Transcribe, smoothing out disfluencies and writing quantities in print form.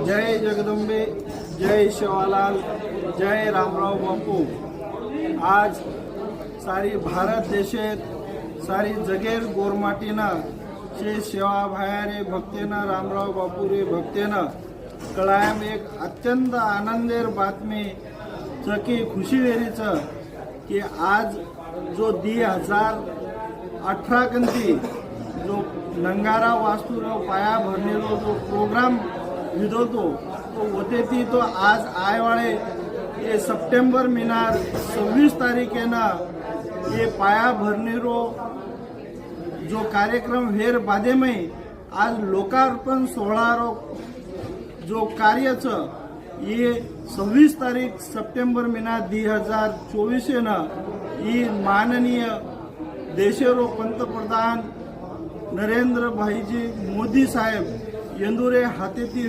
जय जगदंबे, जय शिवालाल, जय रामराव बापू। आज सारी भारत देशात सारी जगेर गोरमाटीनं शे सेवा भायारे भक्तेनं रामराव बापूरे भक्तेनं कळायम एक अत्यंत आनंदेर बातमी चकी खुशी वेरीचं की आज जो 2018 कंती जो नंगारा वास्तूरो पाया भरणेलो जो प्रोग्राम विधो तो होते ती तो आज आयवाळे ये सप्टेंबर मिनार 26 तारीखेना ये पाया भरणेरो जो कार्यक्रम हेर बादेमय आज लोकार्पण सोहळारो जो कार्यचं ये 26 तारीख सप्टेंबर महीना 2024 न ये माननीय देशेरो पंतप्रधान नरेंद्र भाईजी मोदी साहेब यंदुरे हातेती